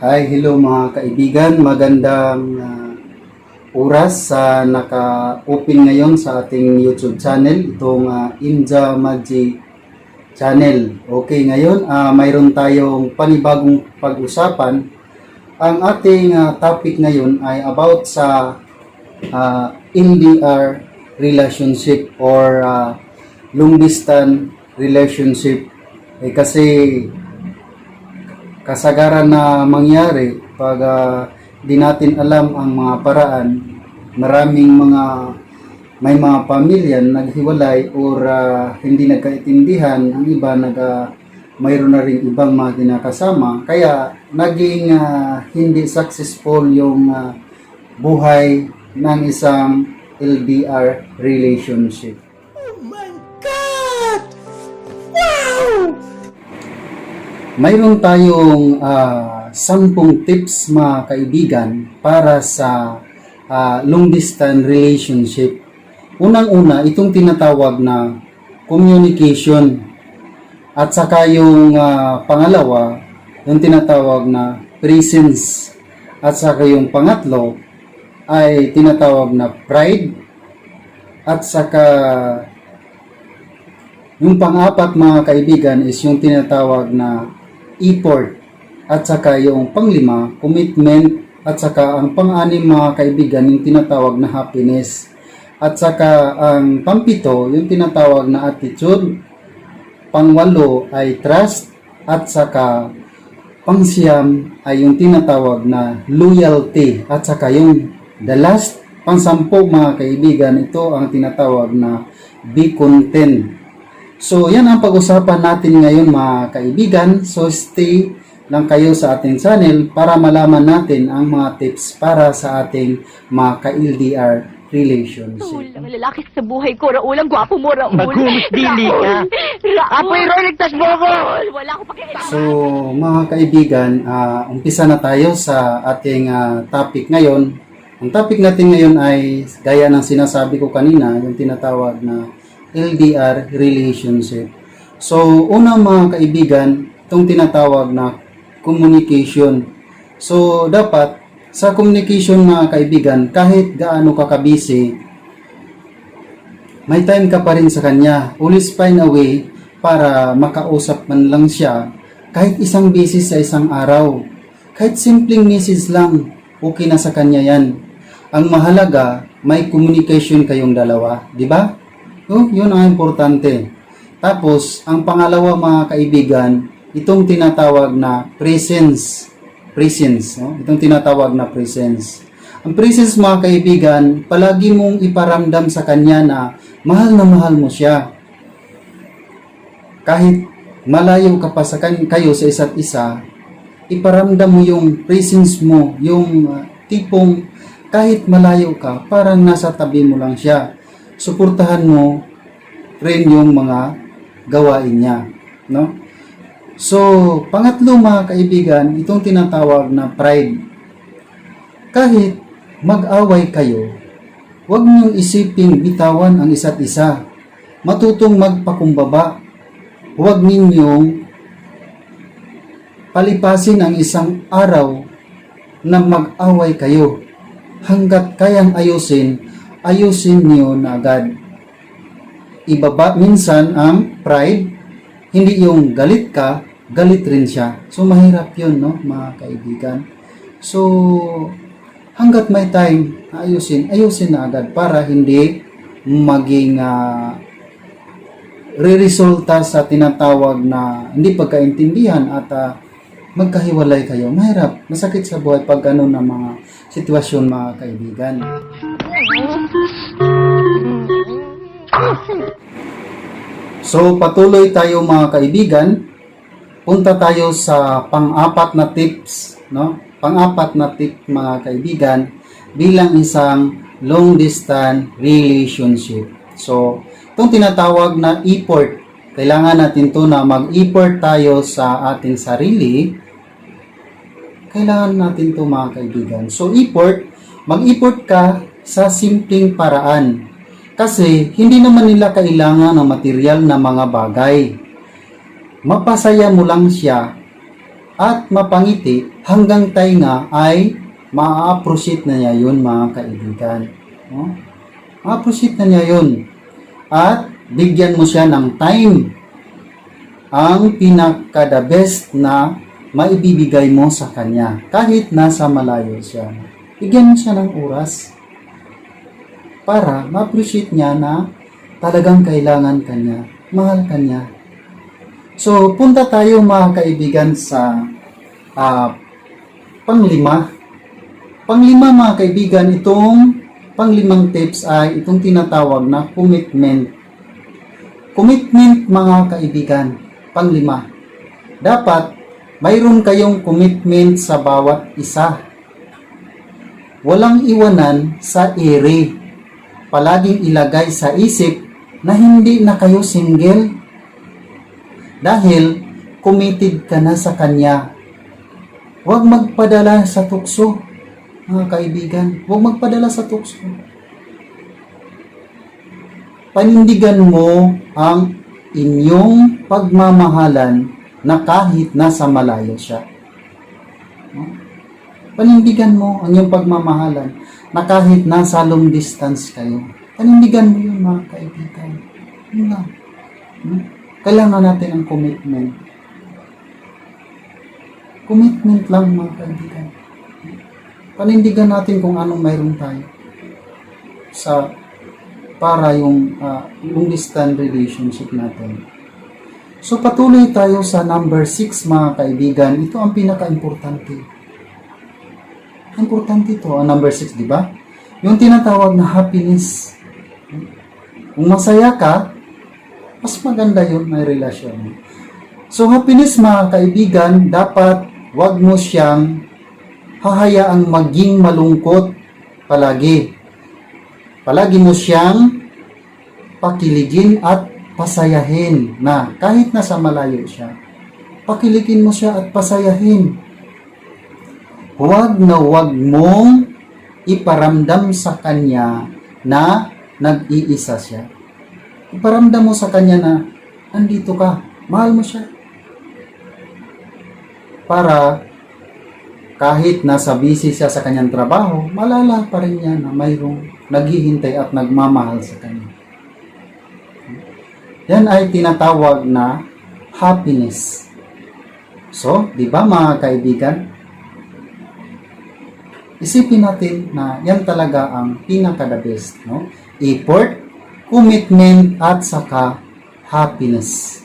Hi, hello mga kaibigan. Magandang oras sa naka-open ngayon sa ating YouTube channel, itong Inja Magic channel. Okay, ngayon mayroon tayong panibagong pag-usapan. Ang ating topic ngayon ay about sa LDR relationship or long distance relationship. Kasi kasagaran na mangyari pag di natin alam ang mga paraan, maraming may mga pamilya naghiwalay or hindi nagkaintindihan, ang iba mayroon na rin ibang mga kinakasama, kaya naging hindi successful yung buhay ng isang LDR relationship. Oh my God! Wow! Mayroon tayong 10 tips mga kaibigan para sa long distance relationship. Unang-una, itong tinatawag na communication. At saka yung pangalawa, yung tinatawag na presence. At saka yung pangatlo ay tinatawag na pride. At saka yung pang-apat mga kaibigan is yung tinatawag na effort, at saka yung panglima, commitment, at saka ang pang-anim mga kaibigan, yung tinatawag na happiness, at saka ang pampito, yung tinatawag na attitude, pangwalo ay trust, at saka pangsiyam ay yung tinatawag na loyalty, at saka yung the last, pangsampo mga kaibigan, ito ang tinatawag na be content. So, yan ang pag-usapan natin ngayon mga kaibigan. So, stay lang kayo sa ating channel para malaman natin ang mga tips para sa ating mga ka-LDR relationship. Raul, ang lalaki sa buhay ko. Raul, ang gwapo mo, Raul. Maghumis dili ka. Apoy, Roy, ligtas mo ako! Raul, wala ko pakialam. So, mga kaibigan, umpisa na tayo sa ating topic ngayon. Ang topic natin ngayon ay, gaya ng sinasabi ko kanina, yung tinatawag na LDR relationship. So, unang mga kaibigan, itong tinatawag na communication. So, dapat sa communication mga kaibigan, kahit gaano ka kabisi, may time ka pa rin sa kanya. Always find a way para makausap man lang siya kahit isang beses sa isang araw. Kahit simpleng message lang, okay na sa kanya yan. Ang mahalaga, may communication kayong dalawa, di ba? Oh, yun ang importante. Tapos, ang pangalawa mga kaibigan, itong tinatawag na presence. Presence, no? Itong tinatawag na presence. Ang presence mga kaibigan, palagi mong iparamdam sa kanya na mahal mo siya. Kahit malayo ka pa sa kayo sa isa't isa, iparamdam mo yung presence mo, yung tipong kahit malayo ka, parang nasa tabi mo lang siya. Suportahan mo rin yung mga gawain niya, no? So, pangatlo mga kaibigan, itong tinatawag na pride. Kahit mag-away kayo, huwag niyong isiping bitawan ang isa't isa. Matutong magpakumbaba. Huwag ninyong palipasin ang isang araw na mag-away kayo. Hanggat kayang ayusin niyo na agad. Ibaba minsan ang pride, hindi yung galit ka, galit rin siya. So, mahirap yun, no, mga kaibigan. So, hanggat may time, ayusin na agad para hindi maging re-resulta sa tinatawag na hindi pagkaintindihan at magkahiwalay kayo. Mahirap, masakit sa buhay pag ano na mga sitwasyon mga kaibigan. So, patuloy tayo mga kaibigan. Punta tayo sa pang-apat na tips, no? Pang-apat na tip mga kaibigan bilang isang long distance relationship. So, itong tinatawag na effort. Kailangan natin to na mag-effort tayo sa ating sarili. Kailangan natin to mga kaibigan. So, effort, mag-effort ka sa simpleng paraan. Kasi hindi naman nila kailangan ng material na mga bagay. Mapasaya mo lang siya at mapangiti hanggang tainga ay ma-appreciate na niya yun mga kaibigan. No? Ma-appreciate na niya yun. At bigyan mo siya ng time. Ang pinaka-the best na maibibigay mo sa kanya kahit nasa malayo siya. Bigyan mo siya ng oras para ma-appreciate niya na talagang kailangan kanya, mahal kanya. So, punta tayo mga kaibigan sa panglima. Panglima mga kaibigan, itong panglimang tips ay itong tinatawag na commitment. Commitment mga kaibigan, panglima. Dapat mayroon kayong commitment sa bawat isa. Walang iwanan sa ere. Palaging ilagay sa isip na hindi na kayo single. Dahil committed ka na sa kanya. Huwag magpadala sa tukso, mga kaibigan. Huwag magpadala sa tukso. Panindigan mo ang inyong pagmamahalan na kahit nasa malayo siya. Panindigan mo ang iyong pagmamahalan na kahit nasa long distance kayo. Panindigan mo yun mga kaibigan. Yun lang. Kailangan natin ang commitment. Commitment lang mga kaibigan. Panindigan natin kung anong mayroon tayo sa para yung long distance relationship natin. So patuloy tayo sa number 6 mga kaibigan. Ito ang pinaka-importante. Importante ito, ang number 6, di ba? Yung tinatawag na happiness. Kung masaya ka, mas maganda yun, may relasyon. So happiness mga kaibigan, dapat wag mo siyang hahayaang maging malungkot palagi. Palagi mo siyang pakiligin at pasayahin na kahit nasa malayo siya. Pakiligin mo siya at pasayahin. Huwag na huwag mong iparamdam sa kanya na nag-iisa siya. Iparamdam mo sa kanya na andito ka, mahal mo siya. Para kahit nasa busy siya sa kanyang trabaho, malala pa rin niya na mayroong naghihintay at nagmamahal sa kanya. Yan ay tinatawag na happiness. So, di ba mga kaibigan? Isipin natin na yan talaga ang pinaka-the best, no? Effort, commitment, at saka happiness.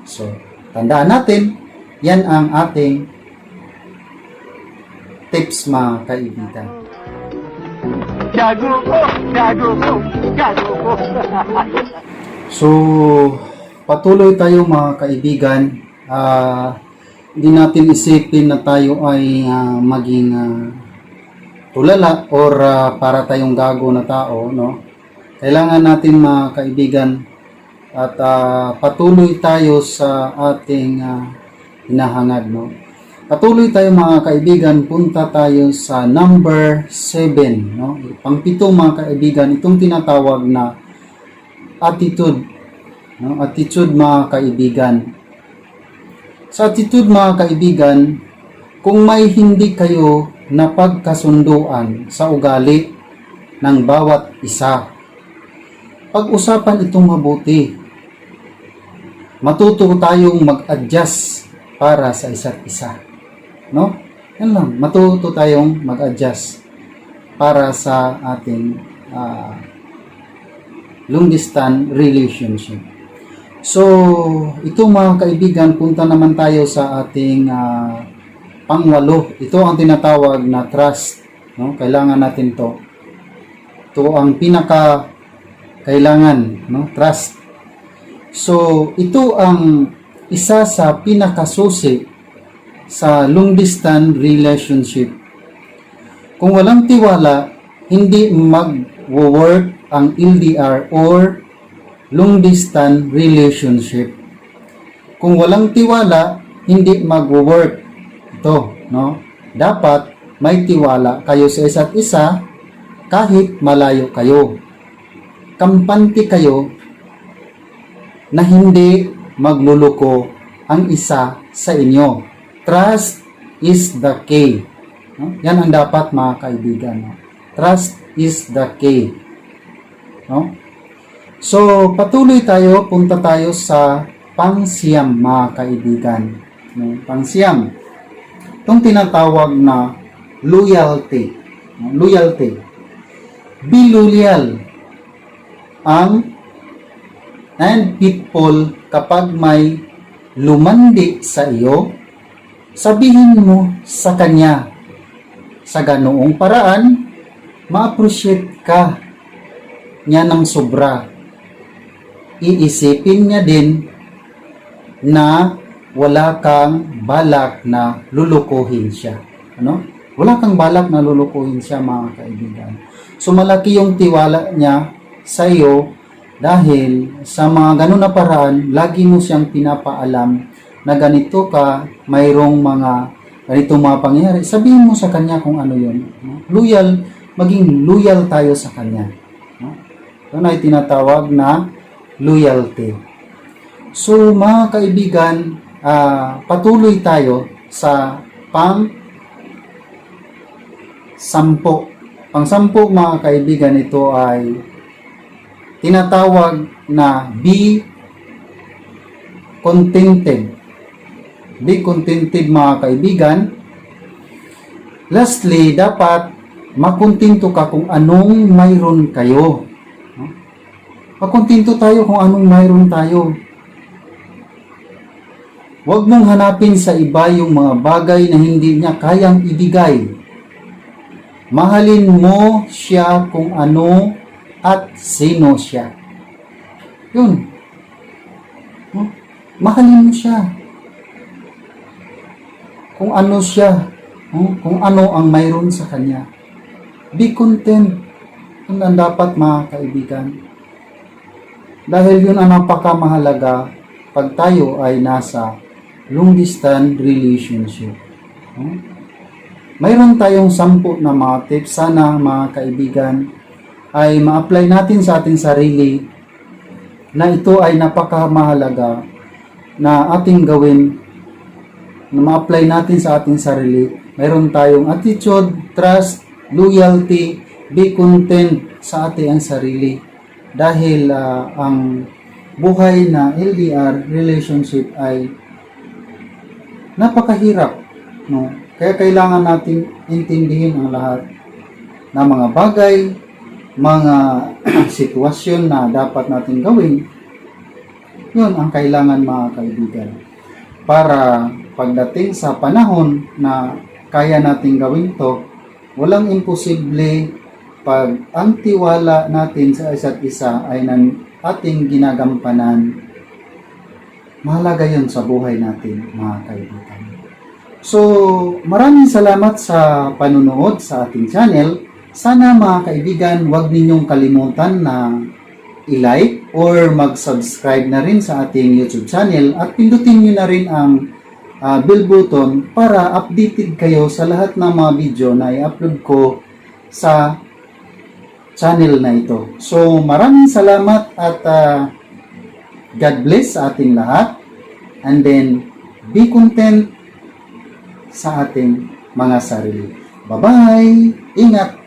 So, tandaan natin, yan ang ating tips mga kaibigan. Gago ko! Gago ko! Gago ko! So, patuloy tayo mga kaibigan. Hindi natin isipin na tayo ay maging tulala or para tayong gago na tao, no? Kailangan natin mga kaibigan at patuloy tayo sa ating hinahangad, no? Patuloy tayo mga kaibigan, punta tayo sa number 7, no? Pang-7 mga kaibigan, itong tinatawag na attitude, no? Attitude mga kaibigan. Sa attitude mga kaibigan, kung may hindi kayo na pagkasunduan sa ugali ng bawat isa, pag-usapan itong mabuti. Matuto tayong mag-adjust para sa isa't isa. No? Yan lang, matuto tayong mag-adjust para sa ating long distance relationship. So, ito mga kaibigan, punta naman tayo sa ating pang-8. Ito ang tinatawag na trust. No? Kailangan natin to. Ito ang pinaka kailangan, no? Trust. So, ito ang isa sa pinakasusi sa long distance relationship. Kung walang tiwala, hindi mag-work ang LDR or long distance relationship. Kung walang tiwala, hindi mag-work ito, no? Dapat may tiwala kayo sa isa't isa kahit malayo kayo. Kampante kayo na hindi magluluko ang isa sa inyo Trust is the key. No? Yan ang dapat mga kaibigan. No? Trust is the key. No? So, patuloy tayo, punta tayo sa pangsiyam mga kaibigan. No? Pangsiyam. Itong tinatawag na loyalty. No? Loyalty. Be loyal and people kapag may lumandi sa iyo, sabihin mo sa kanya. Sa ganoong paraan, ma-appreciate ka niya ng sobra. Iisipin niya din na wala kang balak na lulukuhin siya. Ano? Wala kang balak na lulukuhin siya mga kaibigan. So malaki yung tiwala niya sa iyo dahil sa mga ganun na paraan, lagi mo siyang pinapaalam na ganito ka, mayroong mga ganitong mga pangyayari. Sabihin mo sa kanya kung ano yun. No? Loyal, maging loyal tayo sa kanya. No? Ito na ay tinatawag na loyalty. So mga kaibigan, patuloy tayo sa pang-sampo. Pang-sampo mga kaibigan, ito ay tinatawag na be contented. Be contented mga kaibigan. Lastly, dapat makontento ka kung anong mayroon kayo. Makontento tayo kung anong mayroon tayo. Huwag mong hanapin sa iba yung mga bagay na hindi niya kayang ibigay. Mahalin mo siya kung ano at sino siya. Yun. Mahalin mo siya. Kung ano siya. Kung ano ang mayroon sa kanya. Be content. Yun ang dapat mga kaibigan. Dahil yun ang napakamahalaga pag tayo ay nasa long distance relationship. Mayroon tayong 10 na mga tips. Sana mga kaibigan ay ma-apply natin sa ating sarili na ito ay napakamahalaga na ating gawin, na ma-apply natin sa ating sarili. Mayroon tayong attitude, trust, loyalty, be content sa ating sarili. Dahil ang buhay na LDR relationship ay napakahirap, no? Kaya kailangan natin intindihin ang lahat ng mga bagay, mga sitwasyon na dapat natin gawin. Yun ang kailangan mga kaibigan. Para pagdating sa panahon na kaya natin gawin to, walang imposible pag ang tiwala natin sa isa't isa ay ng ating ginagampanan. Mahalaga yun sa buhay natin mga kaibigan. So, maraming salamat sa panunood sa ating channel. Sana mga kaibigan, huwag ninyong kalimutan na i-like or mag-subscribe na rin sa ating YouTube channel at pindutin nyo na rin ang bell button para updated kayo sa lahat ng mga video na i-upload ko sa channel na ito. So, maraming salamat at God bless sa ating lahat. And then, be content sa ating mga sarili. Bye-bye! Ingat!